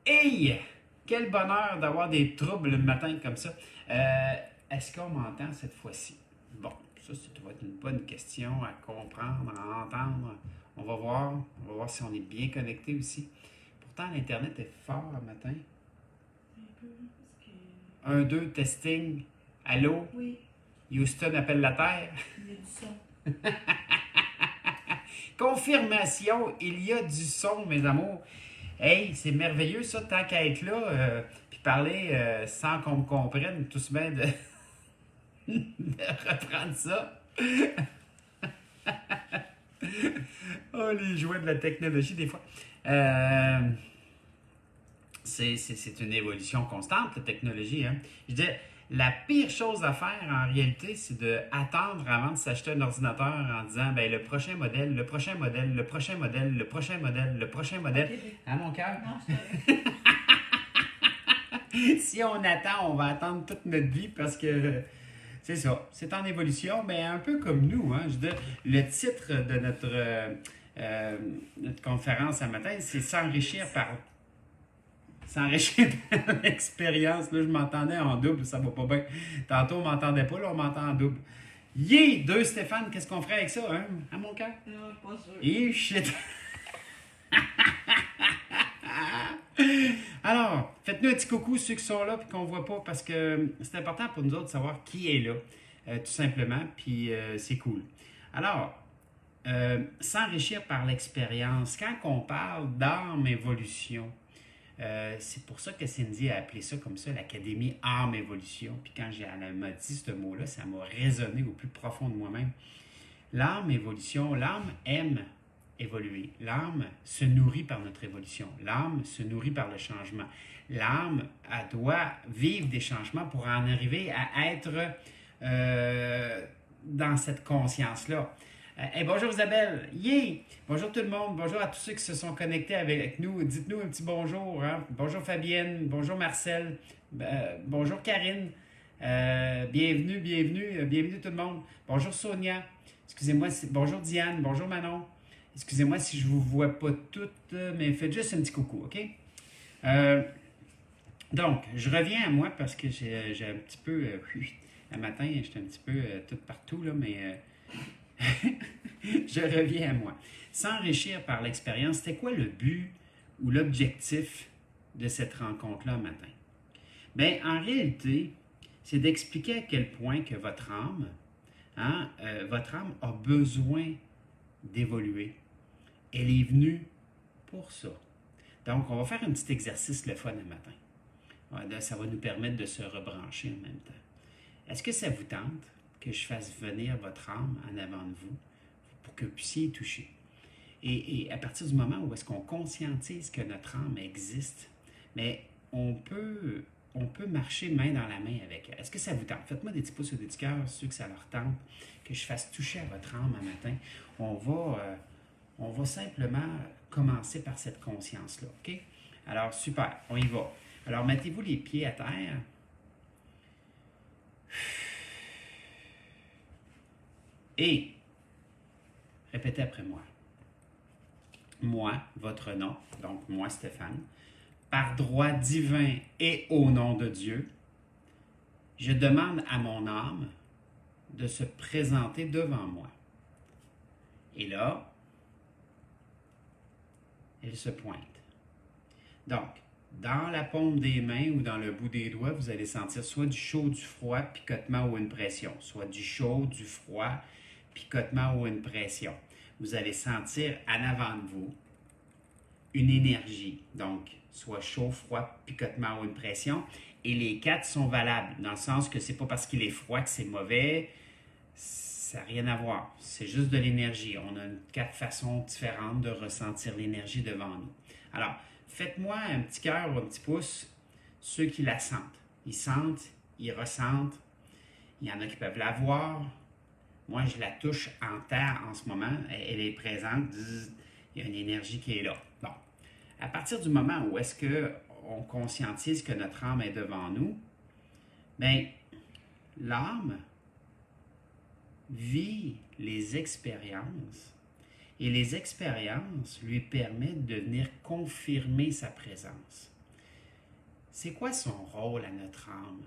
Hey! Quel bonheur d'avoir des troubles le matin comme ça. Est-ce qu'on m'entend cette fois-ci? Bon, ça va être une bonne question à comprendre, à entendre. On va voir si on est bien connecté aussi. Pourtant, l'Internet est fort le matin. Un peu, parce que. Un, deux, testing. Allô? Oui, Houston appelle la Terre. il y a du son. Confirmation, il y a du son, mes amours. Hey, c'est merveilleux ça, tant qu'à être là, puis parler sans qu'on me comprenne, tout se met de, de reprendre ça. Oh, les jouets de la technologie, des fois. Euh, c'est une évolution constante, la technologie. Hein. Je dis, la pire chose à faire en réalité, c'est d'attendre avant de s'acheter un ordinateur en disant ben, le prochain modèle, le prochain modèle, le prochain modèle, le prochain modèle, le prochain modèle. Ok, Hein, mon cœur? non, c'est correct. Si on attend, on va attendre toute notre vie parce que c'est ça, c'est en évolution, mais un peu comme nous. Hein, je veux dire, le titre de notre conférence ce matin, c'est s'enrichir par l'expérience. Là, je m'entendais en double, ça va pas bien. Tantôt, on m'entendait pas, là, on m'entend en double. Yeah! Deux Stéphane, qu'est-ce qu'on ferait avec ça, hein? À mon cœur? Non, je suis pas sûr. Et shit! Alors, faites-nous un petit coucou ceux qui sont là et qu'on ne voit pas parce que c'est important pour nous autres de savoir qui est là, tout simplement, puis c'est cool. Alors, s'enrichir par l'expérience. Quand on parle d'âme évolution, c'est pour ça que Cindy a appelé ça comme ça, l'Académie Âme Évolution. Puis quand elle m'a dit ce mot-là, ça m'a résonné au plus profond de moi-même. L'âme évolution, l'âme aime évoluer. L'âme se nourrit par notre évolution. L'âme se nourrit par le changement. L'âme, elle doit vivre des changements pour en arriver à être dans cette conscience-là. Hey, bonjour Isabelle, yeah! Bonjour tout le monde, bonjour à tous ceux qui se sont connectés avec nous. Dites-nous un petit bonjour. Hein? Bonjour Fabienne, bonjour Marcel, bonjour Karine. Bienvenue tout le monde. Bonjour Sonia. Excusez-moi, bonjour Diane, bonjour Manon. Excusez-moi si je ne vous vois pas toutes, mais faites juste un petit coucou, OK? Euh, donc, je reviens à moi parce que j'ai un petit peu. Un matin, j'étais un petit peu tout partout, là, mais je reviens à moi. S'enrichir par l'expérience, c'était quoi le but ou l'objectif de cette rencontre-là matin? Bien, en réalité, c'est d'expliquer à quel point que votre âme a besoin d'évoluer. Elle est venue pour ça. Donc, on va faire un petit exercice le fun le matin. Ça va nous permettre de se rebrancher en même temps. Est-ce que ça vous tente que je fasse venir votre âme en avant de vous pour que vous puissiez y toucher? Et à partir du moment où est-ce qu'on conscientise que notre âme existe, mais on peut marcher main dans la main avec elle. Est-ce que ça vous tente? Faites-moi des petits pouces ou des petits cœurs, ceux que ça leur tente, que je fasse toucher à votre âme un matin. On va simplement commencer par cette conscience-là, OK? Alors, super, on y va. Alors, mettez-vous les pieds à terre. Et répétez après moi. Moi, votre nom, donc moi, Stéphane, par droit divin et au nom de Dieu, je demande à mon âme de se présenter devant moi. Et là, elle se pointe. Donc, dans la paume des mains ou dans le bout des doigts, vous allez sentir soit du chaud, du froid, picotement ou une pression. Soit du chaud, du froid, picotement ou une pression. Vous allez sentir en avant de vous une énergie. Donc, soit chaud, froid, picotement ou une pression. Et les quatre sont valables, dans le sens que c'est pas parce qu'il est froid que c'est mauvais. Ça n'a rien à voir. C'est juste de l'énergie. On a quatre façons différentes de ressentir l'énergie devant nous. Alors, faites-moi un petit cœur ou un petit pouce, ceux qui la sentent. Ils sentent, ils ressentent. Il y en a qui peuvent la voir. Moi, je la touche en terre en ce moment. Elle est présente. Il y a une énergie qui est là. Bon. À partir du moment où est-ce qu'on conscientise que notre âme est devant nous, bien, l'âme vit les expériences et les expériences lui permettent de venir confirmer sa présence. C'est quoi son rôle à notre âme?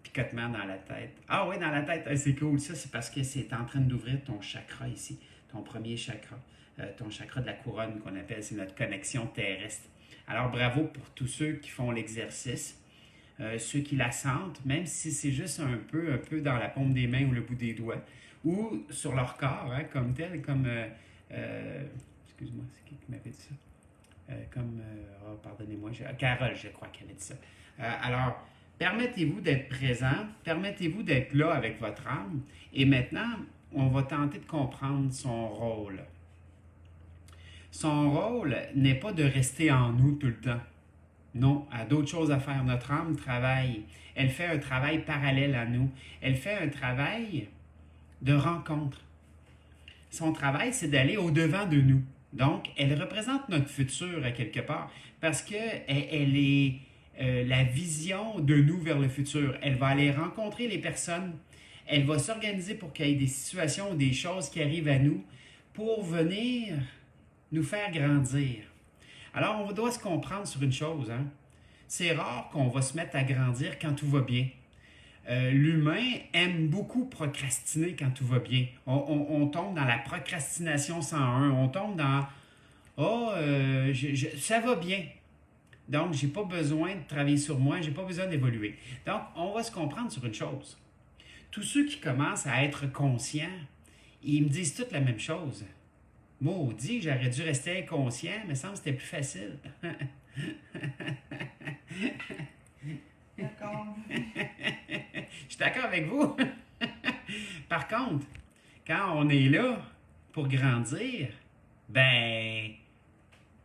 Picotement dans la tête. Ah oui, dans la tête, ah, c'est cool. Ça, c'est parce que c'est en train d'ouvrir ton chakra ici, ton premier chakra, ton chakra de la couronne qu'on appelle, c'est notre connexion terrestre. Alors bravo pour tous ceux qui font l'exercice, ceux qui la sentent, même si c'est juste un peu dans la paume des mains ou le bout des doigts, ou sur leur corps, hein, comme tel, comme... excuse-moi, c'est qui m'avait dit ça? Pardonnez-moi, Carole, je crois qu'elle a dit ça. Alors, permettez-vous d'être présent, permettez-vous d'être là avec votre âme, et maintenant, on va tenter de comprendre son rôle. Son rôle n'est pas de rester en nous tout le temps. Non, elle a d'autres choses à faire. Notre âme travaille. Elle fait un travail parallèle à nous. Elle fait un travail de rencontre. Son travail, c'est d'aller au-devant de nous. Donc, elle représente notre futur à quelque part parce qu'elle est la vision de nous vers le futur. Elle va aller rencontrer les personnes. Elle va s'organiser pour qu'il y ait des situations ou des choses qui arrivent à nous pour venir nous faire grandir. Alors, on doit se comprendre sur une chose. Hein? C'est rare qu'on va se mettre à grandir quand tout va bien. L'humain aime beaucoup procrastiner quand tout va bien. On tombe dans la procrastination 101. On tombe dans « Oh, ça va bien. Donc, j'ai pas besoin de travailler sur moi. J'ai pas besoin d'évoluer. » Donc, on va se comprendre sur une chose. Tous ceux qui commencent à être conscients, ils me disent toutes la même chose. Maudit, j'aurais dû rester inconscient, mais ça me semble que c'était plus facile. D'accord. Je suis d'accord avec vous. Par contre, quand on est là pour grandir, ben,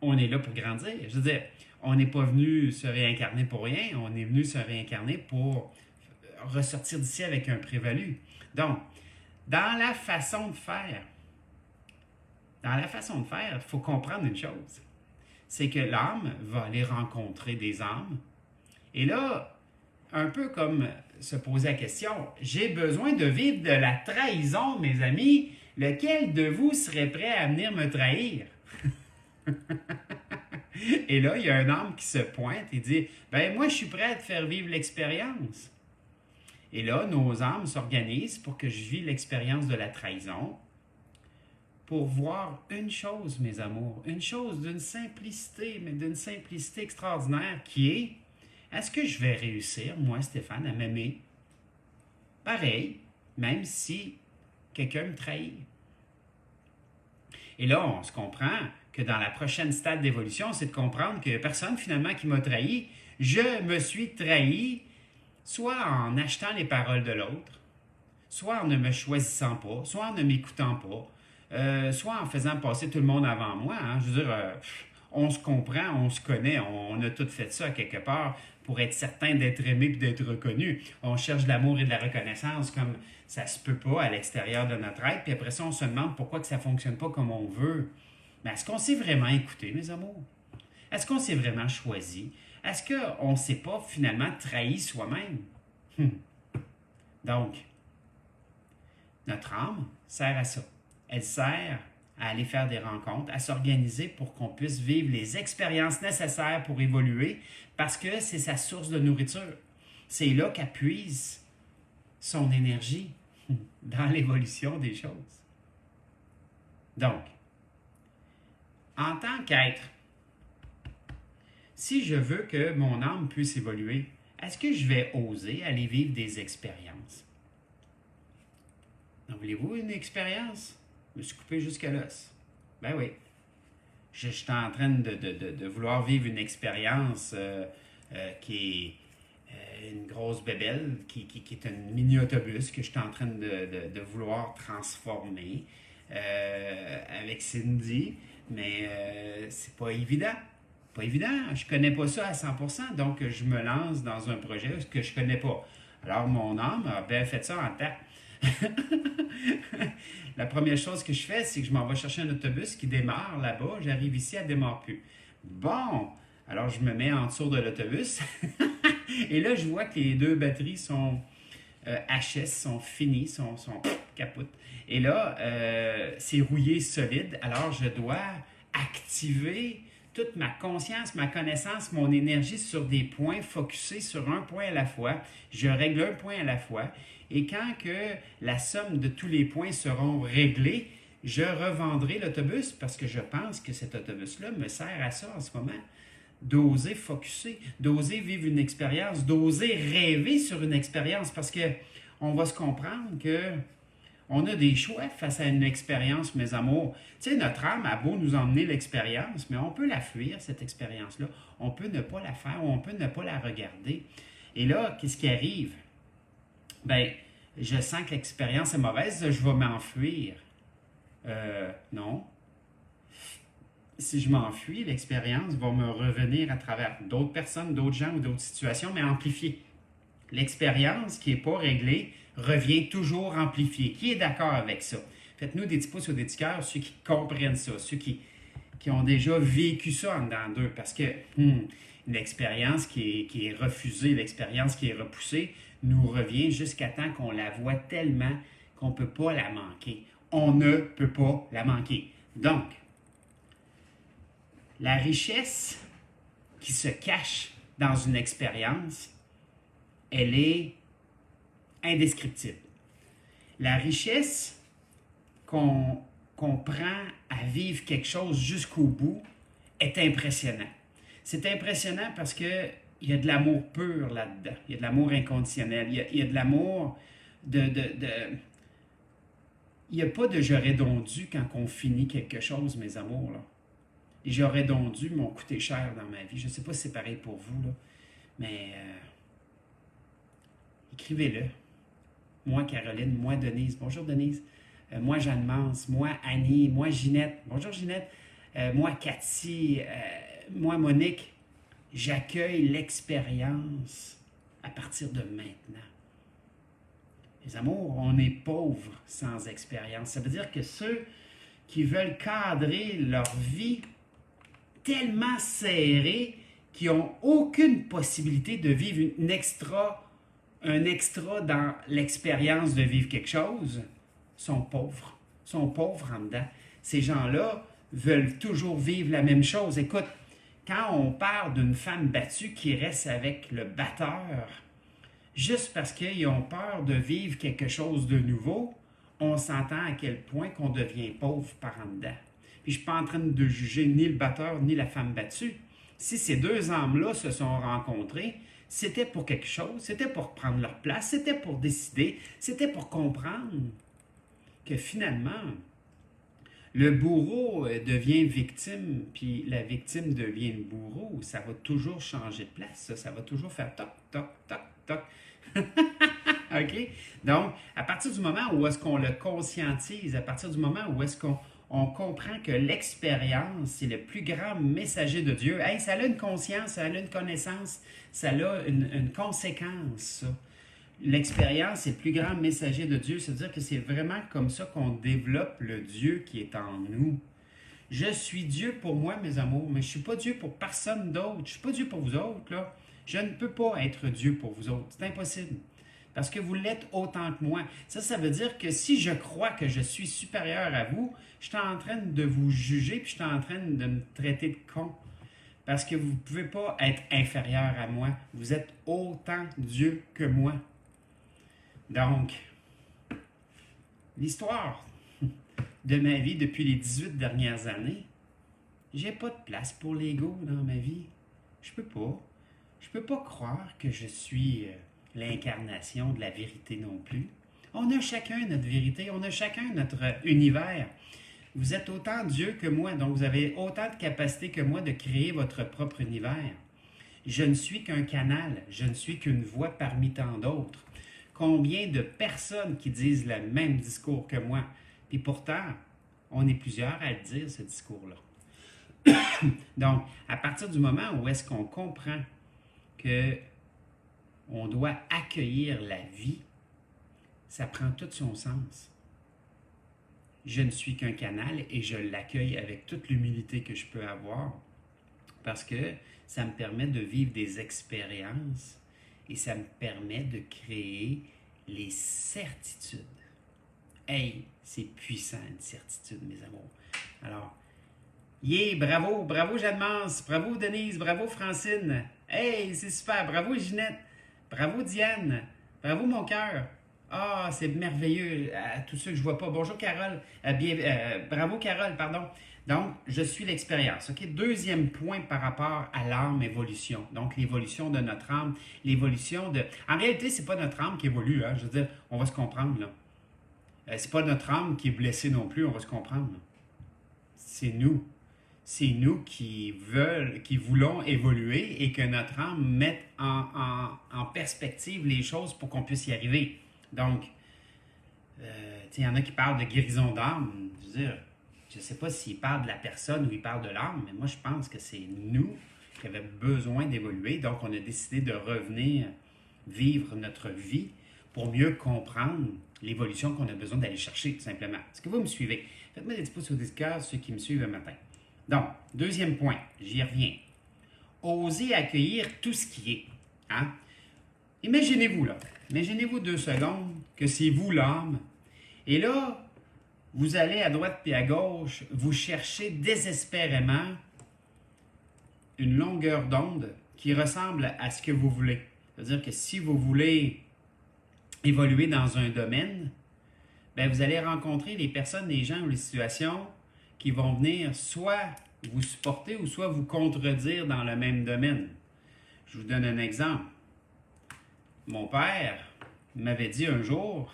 on est là pour grandir. Je veux dire, on n'est pas venu se réincarner pour rien, on est venu se réincarner pour ressortir d'ici avec un prévalu. Donc, dans la façon de faire, il faut comprendre une chose. C'est que l'âme va aller rencontrer des âmes. Et là, un peu comme se poser la question, j'ai besoin de vivre de la trahison, mes amis. Lequel de vous serait prêt à venir me trahir? Et là, il y a un âme qui se pointe et dit, ben moi, je suis prêt à te faire vivre l'expérience. Et là, nos âmes s'organisent pour que je vive l'expérience de la trahison, pour voir une chose, mes amours, une chose d'une simplicité, mais d'une simplicité extraordinaire qui est, est-ce que je vais réussir, moi, Stéphane, à m'aimer pareil, même si quelqu'un me trahit? Et là, on se comprend que dans la prochaine stade d'évolution, c'est de comprendre que personne, finalement, qui m'a trahi, je me suis trahi, soit en achetant les paroles de l'autre, soit en ne me choisissant pas, soit en ne m'écoutant pas, soit en faisant passer tout le monde avant moi. Hein. Je veux dire, on se comprend, on se connaît, on a tous fait ça quelque part pour être certain d'être aimé et d'être reconnu. On cherche de l'amour et de la reconnaissance comme ça se peut pas à l'extérieur de notre être, puis après ça, on se demande pourquoi que ça fonctionne pas comme on veut. Mais est-ce qu'on s'est vraiment écouté, mes amours? Est-ce qu'on s'est vraiment choisi? Est-ce qu'on ne s'est pas finalement trahi soi-même? Donc, notre âme sert à ça. Elle sert à aller faire des rencontres, à s'organiser pour qu'on puisse vivre les expériences nécessaires pour évoluer, parce que c'est sa source de nourriture. C'est là qu'elle puise son énergie dans l'évolution des choses. Donc, en tant qu'être, si je veux que mon âme puisse évoluer, est-ce que je vais oser aller vivre des expériences? En voulez-vous une expérience? Je me suis coupé jusqu'à l'os. Ben oui. Je suis en train de vouloir vivre une expérience qui est une grosse bébelle, qui est un mini-autobus que je suis en train de vouloir transformer avec Cindy, mais c'est pas évident. Pas évident, je connais pas ça à 100%, donc je me lance dans un projet que je connais pas. Alors mon âme a bien fait ça en temps. La première chose que je fais, c'est que je m'en vais chercher un autobus qui démarre là-bas. J'arrive ici, elle ne démarre plus. Bon, alors je me mets en dessous de l'autobus. Et là, je vois que les deux batteries sont HS, sont finies, sont capotes. Et là, c'est rouillé solide. Alors, je dois activer toute ma conscience, ma connaissance, mon énergie sur des points, focusés sur un point à la fois. Je règle un point à la fois. Et quand que la somme de tous les points seront réglés, je revendrai l'autobus parce que je pense que cet autobus-là me sert à ça en ce moment. D'oser focusser, d'oser vivre une expérience, d'oser rêver sur une expérience parce que on va se comprendre que on a des choix face à une expérience, mes amours. Tu sais, notre âme a beau nous emmener l'expérience, mais on peut la fuir, cette expérience-là. On peut ne pas la faire ou on peut ne pas la regarder. Et là, qu'est-ce qui arrive? Ben, je sens que l'expérience est mauvaise, je vais m'enfuir. Non. Si je m'enfuis, l'expérience va me revenir à travers d'autres personnes, d'autres gens ou d'autres situations, mais amplifiée. L'expérience qui n'est pas réglée revient toujours amplifiée. Qui est d'accord avec ça? Faites-nous des petits pouces ou des petits cœurs, ceux qui comprennent ça, ceux qui ont déjà vécu ça en dedans d'eux, parce que une expérience qui est refusée, l'expérience qui est repoussée, nous revient jusqu'à temps qu'on la voit tellement qu'on ne peut pas la manquer. On ne peut pas la manquer. Donc, la richesse qui se cache dans une expérience, elle est indescriptible. La richesse qu'on prend à vivre quelque chose jusqu'au bout est impressionnant. C'est impressionnant parce qu'il y a de l'amour pur là-dedans. Il y a de l'amour inconditionnel. Il y a de l'amour il n'y a pas de j'aurais donc dû quand on finit quelque chose, mes amours, là. Et j'aurais donc dû m'ont coûté cher dans ma vie. Je ne sais pas si c'est pareil pour vous, là, mais écrivez-le. Moi, Caroline, moi, Denise. Bonjour, Denise. Moi, Jeanne-Mance. Moi, Annie. Moi, Ginette. Bonjour, Ginette. Moi, Cathy. Moi, Monique. J'accueille l'expérience à partir de maintenant. Les amours, on est pauvre sans expérience. Ça veut dire que ceux qui veulent cadrer leur vie tellement serrée qu'ils n'ont aucune possibilité de vivre un extra dans l'expérience de vivre quelque chose, sont pauvres. Sont pauvres en dedans. Ces gens-là veulent toujours vivre la même chose. Écoute, quand on parle d'une femme battue qui reste avec le batteur, juste parce qu'ils ont peur de vivre quelque chose de nouveau, on s'entend à quel point qu'on devient pauvre par en dedans. Puis je ne suis pas en train de juger ni le batteur ni la femme battue. Si ces deux âmes-là se sont rencontrées, c'était pour quelque chose, c'était pour prendre leur place, c'était pour décider, c'était pour comprendre que finalement, le bourreau devient victime, puis la victime devient le bourreau. Ça va toujours changer de place, ça va toujours faire toc, toc, toc, toc. OK? Donc, à partir du moment où est-ce qu'on le conscientise, à partir du moment où est-ce qu'on comprend que l'expérience, c'est le plus grand messager de Dieu. Hey, ça a une conscience, ça a une connaissance, ça a une conséquence, ça. L'expérience, c'est le plus grand messager de Dieu. C'est-à-dire que c'est vraiment comme ça qu'on développe le Dieu qui est en nous. Je suis Dieu pour moi, mes amours, mais je ne suis pas Dieu pour personne d'autre. Je ne suis pas Dieu pour vous autres, là. Je ne peux pas être Dieu pour vous autres. C'est impossible. Parce que vous l'êtes autant que moi. Ça veut dire que si je crois que je suis supérieur à vous, je suis en train de vous juger, puis je suis en train de me traiter de con. Parce que vous ne pouvez pas être inférieur à moi. Vous êtes autant Dieu que moi. Donc, l'histoire de ma vie depuis les 18 dernières années, j'ai pas de place pour l'ego dans ma vie. Je peux pas. Je peux pas croire que je suis l'incarnation de la vérité non plus. On a chacun notre vérité, on a chacun notre univers. Vous êtes autant Dieu que moi, donc vous avez autant de capacité que moi de créer votre propre univers. Je ne suis qu'un canal, je ne suis qu'une voix parmi tant d'autres. Combien de personnes qui disent le même discours que moi, puis pourtant, on est plusieurs à le dire, ce discours-là. Donc, à partir du moment où est-ce qu'on comprend que on doit accueillir la vie, ça prend tout son sens. Je ne suis qu'un canal et je l'accueille avec toute l'humilité que je peux avoir parce que ça me permet de vivre des expériences et ça me permet de créer les certitudes. Hey, c'est puissant une certitude, mes amours. Alors, Yeah, bravo, bravo Jeanne-Mance, bravo Denise, bravo Francine. Hey, c'est super, bravo Ginette, bravo Diane, bravo mon cœur. Ah, c'est merveilleux, à tous ceux que je vois pas. Bonjour Carole, bravo Carole, pardon. Donc, je suis l'expérience. OK? Deuxième point par rapport à l'âme évolution. Donc, l'évolution de notre âme, l'évolution de... En réalité, c'est pas notre âme qui évolue, hein? Je veux dire, on va se comprendre, là. C'est pas notre âme qui est blessée non plus, on va se comprendre, là. C'est nous. C'est nous qui voulons évoluer et que notre âme mette en perspective les choses pour qu'on puisse y arriver. Donc, il y en a qui parlent de guérison d'âme. Je veux dire, je ne sais pas s'ils parlent de la personne ou ils parlent de l'âme, mais moi, je pense que c'est nous qui avions besoin d'évoluer. Donc, on a décidé de revenir vivre notre vie pour mieux comprendre l'évolution qu'on a besoin d'aller chercher, tout simplement. Est-ce que vous me suivez? Faites-moi des petits pouces au Discord, ceux qui me suivent le matin. Donc, deuxième point, j'y reviens. Osez accueillir tout ce qui est. Hein? Imaginez-vous, là. Imaginez-vous 2 secondes que c'est vous l'âme. Et là, vous allez à droite puis à gauche, vous cherchez désespérément une longueur d'onde qui ressemble à ce que vous voulez. C'est-à-dire que si vous voulez évoluer dans un domaine, bien, vous allez rencontrer les personnes, les gens ou les situations qui vont venir soit vous supporter ou soit vous contredire dans le même domaine. Je vous donne un exemple. Mon père m'avait dit un jour,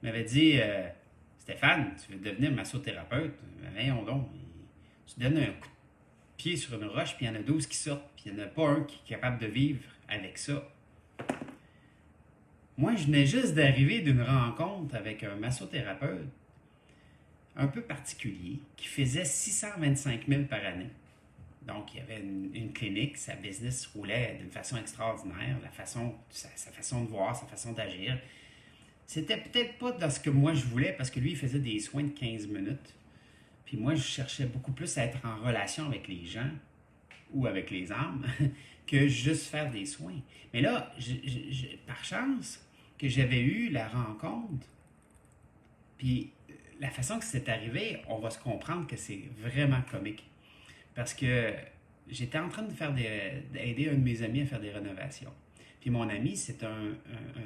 m'avait dit Stéphane, tu veux devenir massothérapeute? Voyons donc. Tu donnes un coup de pied sur une roche, puis il y en a 12 qui sortent, puis il n'y en a pas un qui est capable de vivre avec ça. Moi, je venais juste d'arriver d'une rencontre avec un massothérapeute un peu particulier qui faisait 625 000 par année. Donc, il y avait une clinique, sa business roulait d'une façon extraordinaire, sa façon de voir, sa façon d'agir. C'était peut-être pas dans ce que moi je voulais, parce que lui, il faisait des soins de 15 minutes. Puis moi, je cherchais beaucoup plus à être en relation avec les gens ou avec les âmes que juste faire des soins. Mais là, par chance, que j'avais eu la rencontre, puis la façon que c'est arrivé, on va se comprendre que c'est vraiment comique. Parce que j'étais en train d'aider un de mes amis à faire des rénovations. Puis mon ami, c'est un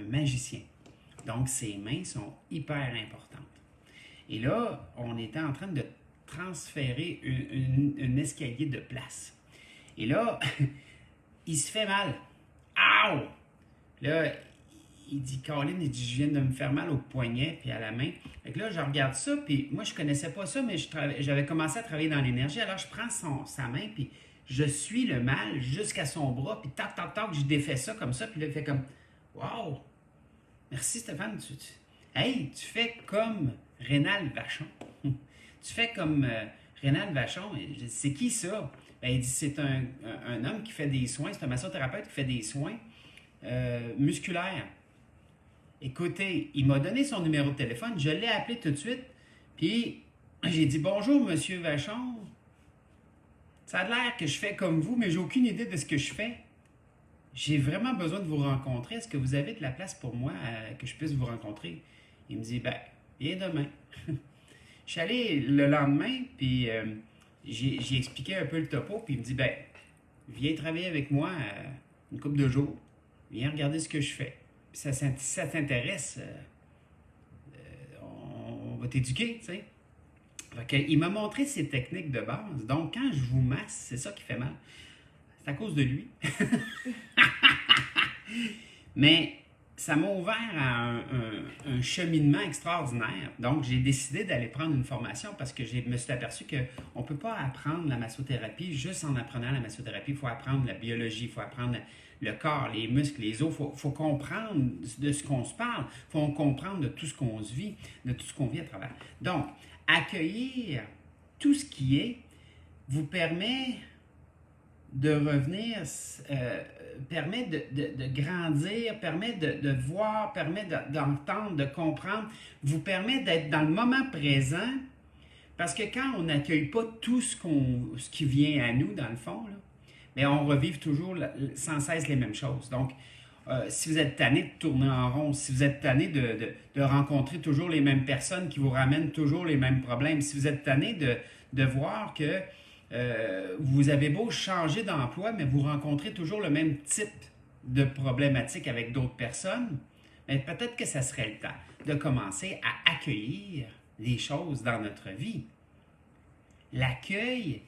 magicien. Donc, ses mains sont hyper importantes. Et là, on était en train de transférer un escalier de place. Et là, il se fait mal. Aouh! Là, il dit, Caroline, il dit, je viens de me faire mal au poignet puis à la main. Fait que là, je regarde ça, puis moi, je connaissais pas ça, mais j'avais commencé à travailler dans l'énergie. Alors, je prends sa main, puis je suis le mal jusqu'à son bras, puis tac, tac, tac, je défais ça comme ça, puis là, il fait comme, wow! Merci Stéphane, hey, tu fais comme Rénal Vachon. Tu fais comme Rénal Vachon. C'est qui ça? Ben, il dit, c'est un homme qui fait des soins, c'est un massothérapeute qui fait des soins musculaires. Écoutez, il m'a donné son numéro de téléphone, je l'ai appelé tout de suite, puis j'ai dit, bonjour Monsieur Vachon, ça a l'air que je fais comme vous, mais j'ai aucune idée de ce que je fais. J'ai vraiment besoin de vous rencontrer. Est-ce que vous avez de la place pour moi que je puisse vous rencontrer? Il me dit, ben, viens demain. Je suis allé le lendemain, puis j'ai expliqué un peu le topo, puis il me dit, ben, viens travailler avec moi une couple de jours. Viens regarder ce que je fais. Puis si ça t'intéresse, on va t'éduquer, tu sais. Il m'a montré ses techniques de base. Donc, quand je vous masse, c'est ça qui fait mal. C'est à cause de lui. Mais ça m'a ouvert à un cheminement extraordinaire. Donc, j'ai décidé d'aller prendre une formation parce que je me suis aperçu qu'on ne peut pas apprendre la massothérapie juste en apprenant la massothérapie. Il faut apprendre la biologie, il faut apprendre le corps, les muscles, les os. Il faut comprendre de ce qu'on se parle. Il faut comprendre de tout ce qu'on se vit, de tout ce qu'on vit à travers. Donc, accueillir tout ce qui est vous permet de revenir, permet de grandir, permet de voir, permet d'entendre, de comprendre, vous permet d'être dans le moment présent, parce que quand on n'accueille pas tout ce qui vient à nous, dans le fond, là, bien, on revive toujours sans cesse les mêmes choses. Donc, si vous êtes tanné de tourner en rond, si vous êtes tanné de rencontrer toujours les mêmes personnes qui vous ramènent toujours les mêmes problèmes, si vous êtes tanné de voir que Vous avez beau changer d'emploi, mais vous rencontrez toujours le même type de problématique avec d'autres personnes, mais peut-être que ça serait le temps de commencer à accueillir les choses dans notre vie. L'accueil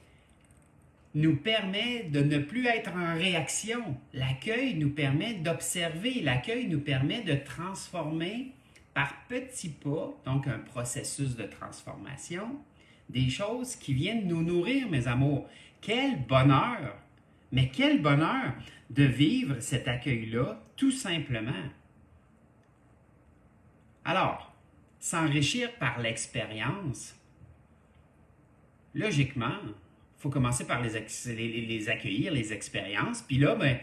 nous permet de ne plus être en réaction. L'accueil nous permet d'observer. L'accueil nous permet de transformer par petits pas, donc un processus de transformation, des choses qui viennent nous nourrir, mes amours. Quel bonheur! Mais quel bonheur de vivre cet accueil-là, tout simplement. Alors, s'enrichir par l'expérience, logiquement, il faut commencer par les accueillir, les expériences. Puis là, ben,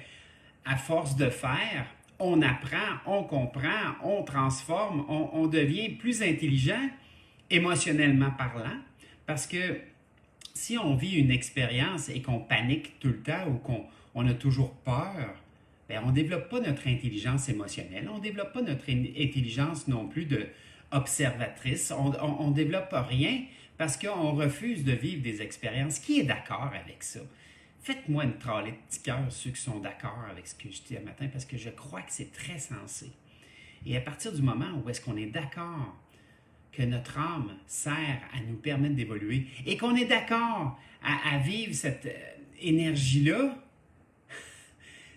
à force de faire, on apprend, on comprend, on transforme, on devient plus intelligent, émotionnellement parlant. Parce que si on vit une expérience et qu'on panique tout le temps ou qu'on a toujours peur, bien, on ne développe pas notre intelligence émotionnelle, on ne développe pas notre intelligence non plus de observatrice, on ne développe rien parce qu'on refuse de vivre des expériences. Qui est d'accord avec ça? Faites-moi une tralée de petits cœurs, ceux qui sont d'accord avec ce que je dis ce matin, parce que je crois que c'est très sensé. Et à partir du moment où est-ce qu'on est d'accord que notre âme sert à nous permettre d'évoluer et qu'on est d'accord à vivre cette énergie-là,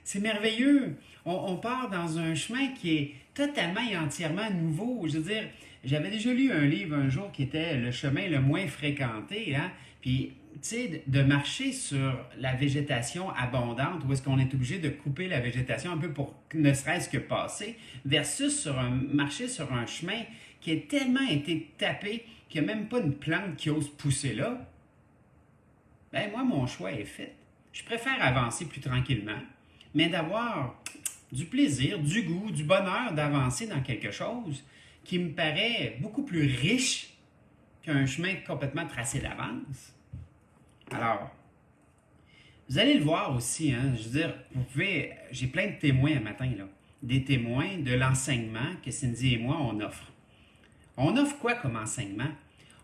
c'est merveilleux. On part dans un chemin qui est totalement et entièrement nouveau. Je veux dire, j'avais déjà lu un livre un jour qui était Le chemin le moins fréquenté, hein? Puis, tu sais, de marcher sur la végétation abondante, où est-ce qu'on est obligé de couper la végétation un peu pour ne serait-ce que passer, versus marcher sur un chemin qui a tellement été tapé qu'il n'y a même pas une plante qui ose pousser là. Ben moi, mon choix est fait. Je préfère avancer plus tranquillement, mais d'avoir du plaisir, du goût, du bonheur d'avancer dans quelque chose qui me paraît beaucoup plus riche qu'un chemin complètement tracé d'avance. Alors, vous allez le voir aussi, hein, je veux dire, j'ai plein de témoins un matin, là, des témoins de l'enseignement que Cindy et moi, on offre. On offre quoi comme enseignement?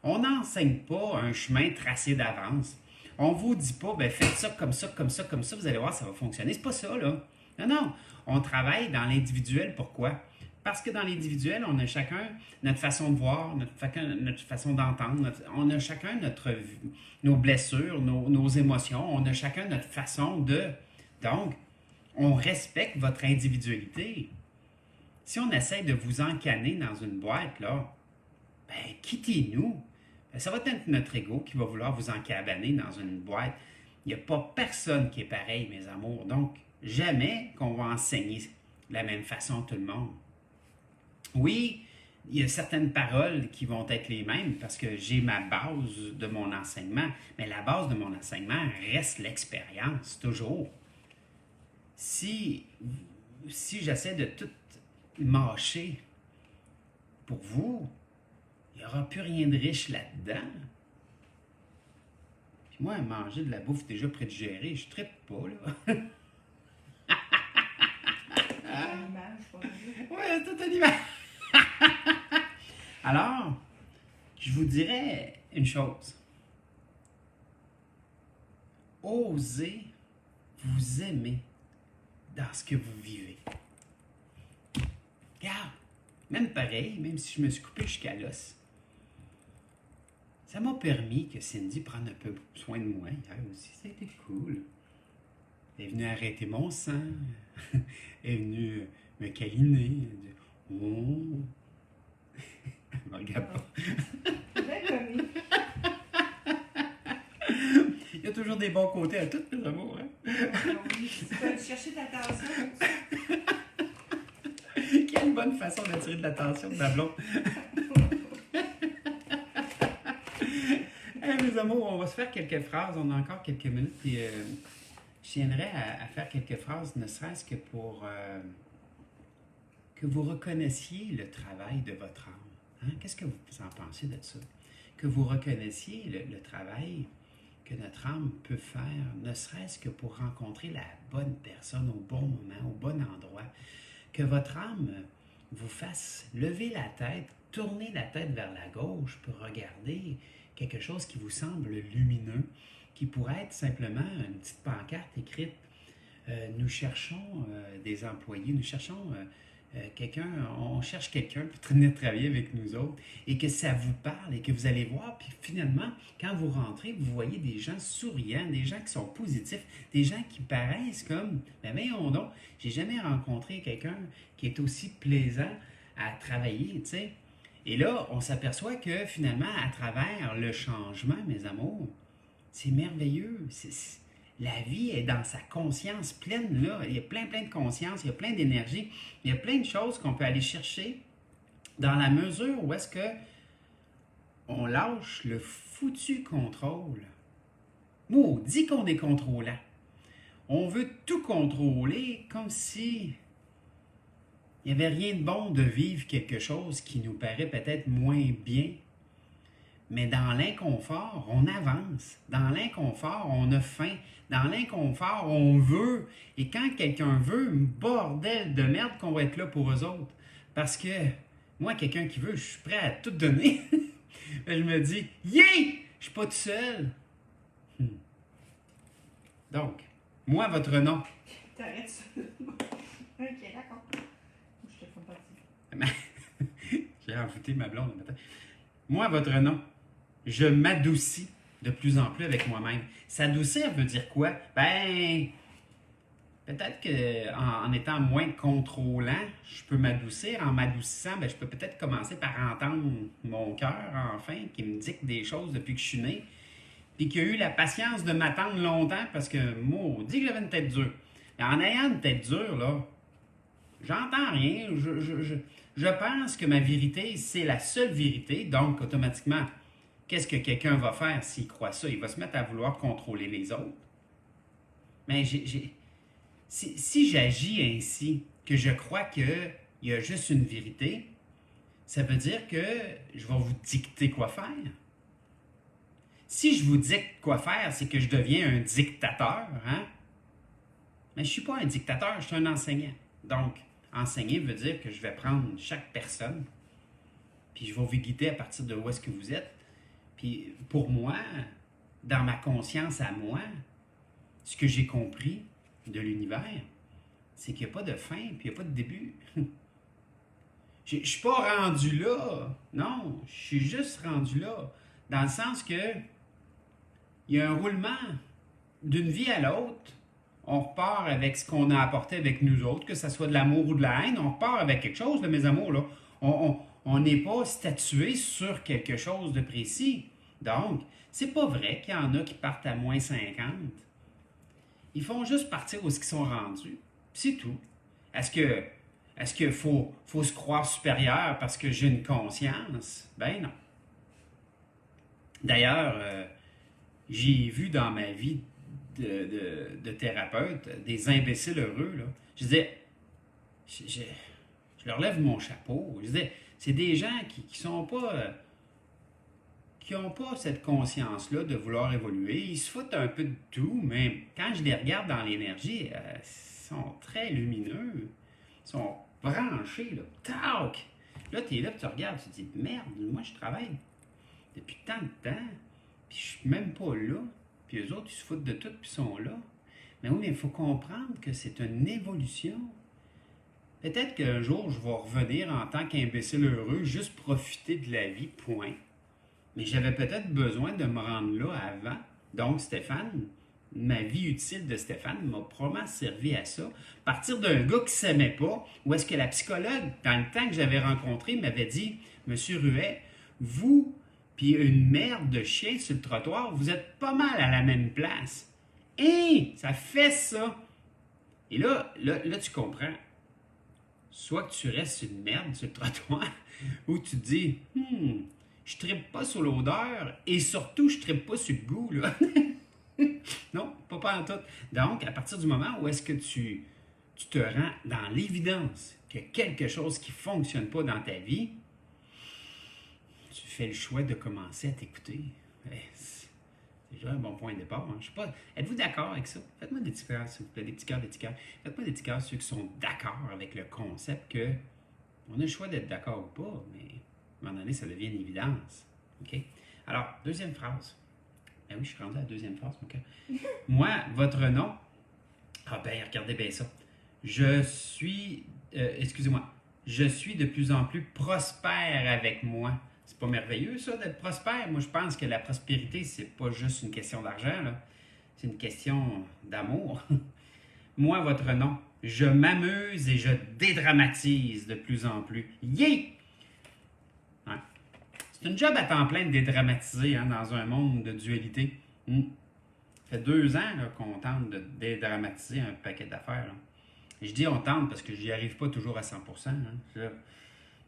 On n'enseigne pas un chemin tracé d'avance. On ne vous dit pas, ben faites ça, comme ça, comme ça, comme ça, vous allez voir, ça va fonctionner. C'est pas ça, là. Non, non. On travaille dans l'individuel. Pourquoi? Parce que dans l'individuel, on a chacun notre façon de voir, notre façon d'entendre, on a chacun nos blessures, nos émotions, on a chacun notre façon de... Donc, on respecte votre individualité. Si on essaie de vous encaner dans une boîte, là, ben, quittez-nous. Ben, ça va être notre ego qui va vouloir vous encabaner dans une boîte. Il n'y a pas personne qui est pareil, mes amours. Donc, jamais qu'on va enseigner de la même façon à tout le monde. Oui, il y a certaines paroles qui vont être les mêmes parce que j'ai ma base de mon enseignement, mais la base de mon enseignement reste l'expérience, toujours. Si j'essaie de tout mâcher pour vous, il n'y aura plus rien de riche là-dedans. Puis moi, manger de la bouffe déjà prédigérée, je ne trippe pas, là. Ouais, tout un image. Alors, je vous dirais une chose. Osez vous aimer dans ce que vous vivez. Regarde, même pareil, même si je me suis coupé jusqu'à l'os, ça m'a permis que Cindy prenne un peu soin de moi hier aussi. Ça a été cool. Elle est venue arrêter mon sang. Elle est venue me câliner. Elle a dit, oh. Elle me regarde pas. Il y a toujours des bons côtés à tout, mes amours. Hein? Oui, tu peux aller chercher de l'attention. Quelle bonne façon d'attirer de l'attention de ma blonde. Hey, mes amours, on va se faire quelques phrases. On a encore quelques minutes. Puis, je tiendrais à faire quelques phrases, ne serait-ce que pour que vous reconnaissiez le travail de votre âme. Hein? Qu'est-ce que vous en pensez de ça? Que vous reconnaissiez le travail que notre âme peut faire, ne serait-ce que pour rencontrer la bonne personne au bon moment, au bon endroit. Que votre âme vous fasse lever la tête, tourner la tête vers la gauche pour regarder quelque chose qui vous semble lumineux, qui pourrait être simplement une petite pancarte écrite nous cherchons des employés, nous cherchons quelqu'un, on cherche quelqu'un pour venir travailler avec nous autres et que ça vous parle et que vous allez voir, puis finalement, quand vous rentrez, vous voyez des gens souriants, des gens qui sont positifs, des gens qui paraissent comme, ben voyons donc, j'ai jamais rencontré quelqu'un qui est aussi plaisant à travailler, tu sais. Et là, on s'aperçoit que finalement, à travers le changement, mes amours, c'est merveilleux. La vie est dans sa conscience pleine, là. Il y a plein de conscience, il y a plein d'énergie, il y a plein de choses qu'on peut aller chercher dans la mesure où est-ce que on lâche le foutu contrôle. Maudit qu'on est contrôlant. On veut tout contrôler comme si il n'y avait rien de bon de vivre quelque chose qui nous paraît peut-être moins bien. Mais dans l'inconfort, on avance. Dans l'inconfort, on a faim. Dans l'inconfort, on veut. Et quand quelqu'un veut, bordel de merde qu'on va être là pour eux autres. Parce que moi, quelqu'un qui veut, je suis prêt à tout donner. Je me dis, yeah! Je suis pas tout seul. Donc, moi, votre nom. T'arrêtes ça. Ok, d'accord. Je te fais pas. J'ai rajouté ma blonde le matin. Moi, votre nom. Je m'adoucis de plus en plus avec moi-même. S'adoucir veut dire quoi? Ben, peut-être qu'en étant moins contrôlant, je peux m'adoucir. En m'adoucissant, ben, je peux peut-être commencer par entendre mon cœur, enfin, qui me dicte des choses depuis que je suis né, puis qui a eu la patience de m'attendre longtemps parce que, maudit que j'avais une tête dure. Et en ayant une tête dure, là, j'entends rien. Je pense que ma vérité, c'est la seule vérité, donc automatiquement, qu'est-ce que quelqu'un va faire s'il croit ça? Il va se mettre à vouloir contrôler les autres. Mais si j'agis ainsi, que je crois qu'il y a juste une vérité, ça veut dire que je vais vous dicter quoi faire. Si je vous dicte quoi faire, c'est que je deviens un dictateur, hein? Mais je ne suis pas un dictateur, je suis un enseignant. Donc, enseigner veut dire que je vais prendre chaque personne, puis je vais vous guider à partir de où est-ce que vous êtes. Puis pour moi, dans ma conscience à moi, ce que j'ai compris de l'univers, c'est qu'il n'y a pas de fin, puis il n'y a pas de début. Je ne suis pas rendu là. Non, je suis juste rendu là. Dans le sens que il y a un roulement d'une vie à l'autre. On repart avec ce qu'on a apporté avec nous autres, que ce soit de l'amour ou de la haine. On repart avec quelque chose, là, mes amours. Là. On n'est pas statué sur quelque chose de précis. Donc, c'est pas vrai qu'il y en a qui partent à moins 50. Ils font juste partir où ils sont rendus. C'est tout. Est-ce qu'il faut se croire supérieur parce que j'ai une conscience? Ben non. D'ailleurs, j'ai vu dans ma vie de thérapeute des imbéciles heureux. Là. Je disais, je leur lève mon chapeau. Je disais, c'est des gens qui sont pas... qui n'ont pas cette conscience-là de vouloir évoluer. Ils se foutent un peu de tout, mais quand je les regarde dans l'énergie, ils sont très lumineux. Ils sont branchés, là. Tac! Là, tu es là, tu regardes, tu te dis, merde, moi, je travaille depuis tant de temps, puis je suis même pas là. Puis eux autres, ils se foutent de tout, puis ils sont là. Mais oui, mais il faut comprendre que c'est une évolution. Peut-être qu'un jour, je vais revenir en tant qu'imbécile heureux, juste profiter de la vie, point. Mais j'avais peut-être besoin de me rendre là avant. Donc, Stéphane, ma vie utile de Stéphane m'a probablement servi à ça. Partir d'un gars qui ne s'aimait pas, où est-ce que la psychologue, dans le temps que j'avais rencontré, m'avait dit, Monsieur Ruet, vous, puis une merde de chien sur le trottoir, vous êtes pas mal à la même place. Hé, ça fait ça. Et là, tu comprends. Soit que tu restes une merde sur le trottoir, ou tu te dis, je trippe pas sur l'odeur et surtout, je trippe pas sur le goût, là. Non, pas en tout. Donc, à partir du moment où est-ce que tu te rends dans l'évidence qu'il y a quelque chose qui ne fonctionne pas dans ta vie, tu fais le choix de commencer à t'écouter. C'est déjà un bon point de départ. Hein. Je sais pas. Êtes-vous d'accord avec ça? Faites-moi des petits cœurs, s'il vous plaît, des petits cœurs, des petits cœurs. Faites-moi des petits cœurs ceux qui sont d'accord avec le concept que on a le choix d'être d'accord ou pas, mais à un moment donné, ça devient une évidence. OK? Alors, deuxième phrase. Ben oui, je suis rendu à la deuxième phrase, mon cœur. Moi, votre nom. Ah ben, regardez bien ça. Je suis. Excusez-moi. Je suis de plus en plus prospère avec moi. C'est pas merveilleux, ça, d'être prospère? Moi, je pense que la prospérité, c'est pas juste une question d'argent, là. C'est une question d'amour. Moi, votre nom. Je m'amuse et je dédramatise de plus en plus. Yeah! Ouais. C'est une job à temps plein de dédramatiser hein, dans un monde de dualité. Ça fait 2 ans là, qu'on tente de dédramatiser un paquet d'affaires. Là. Et je dis on tente parce que j'y arrive pas toujours à 100%. Hein.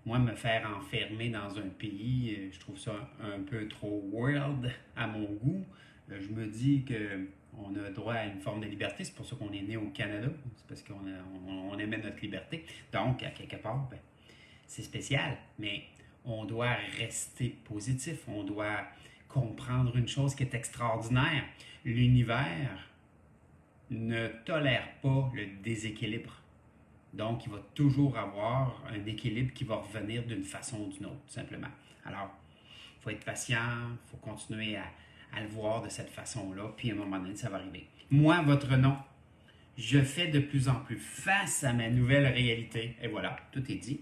Moi, me faire enfermer dans un pays, je trouve ça un peu trop world à mon goût. Je me dis qu'on a droit à une forme de liberté. C'est pour ça qu'on est né au Canada. C'est parce qu'on aimait notre liberté. Donc, à quelque part, ben, c'est spécial. Mais on doit rester positif. On doit comprendre une chose qui est extraordinaire. L'univers ne tolère pas le déséquilibre. Donc, il va toujours avoir un équilibre qui va revenir d'une façon ou d'une autre, tout simplement. Alors, il faut être patient, il faut continuer à le voir de cette façon-là, puis à un moment donné, ça va arriver. Moi, votre nom, je fais de plus en plus face à ma nouvelle réalité. Et voilà, tout est dit.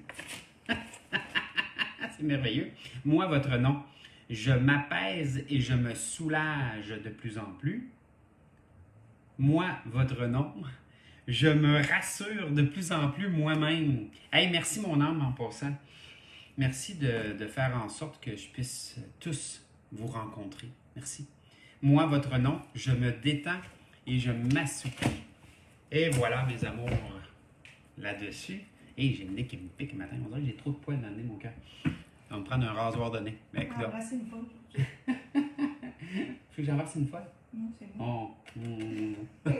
C'est merveilleux. Moi, votre nom, je m'apaise et je me soulage de plus en plus. Moi, votre nom, je me rassure de plus en plus moi-même. Hey, merci mon âme en passant. Merci de faire en sorte que je puisse tous vous rencontrer. Merci. Moi, votre nom, je me détends et je m'assoupis. Et voilà, mes amours, là-dessus. Et j'ai le nez qui me pique le matin. On dirait que j'ai trop de poils dans le nez, mon cœur. On va me prendre un rasoir de nez. Ben, On va embrasser une fois. Faut que j'embrasse une fois? Non, c'est bon. Oh.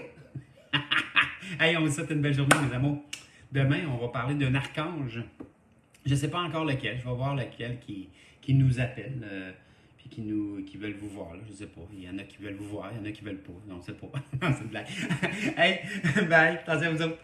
Hey, on vous souhaite une belle journée, mes amours. Demain, on va parler d'un archange. Je ne sais pas encore lequel. Je vais voir lequel qui nous appelle. Puis qui veulent vous voir. Là. Je ne sais pas. Il y en a qui veulent vous voir. Il y en a qui veulent pas. Non, c'est pas. C'est une blague. Hey, bye. Attention à vous autres.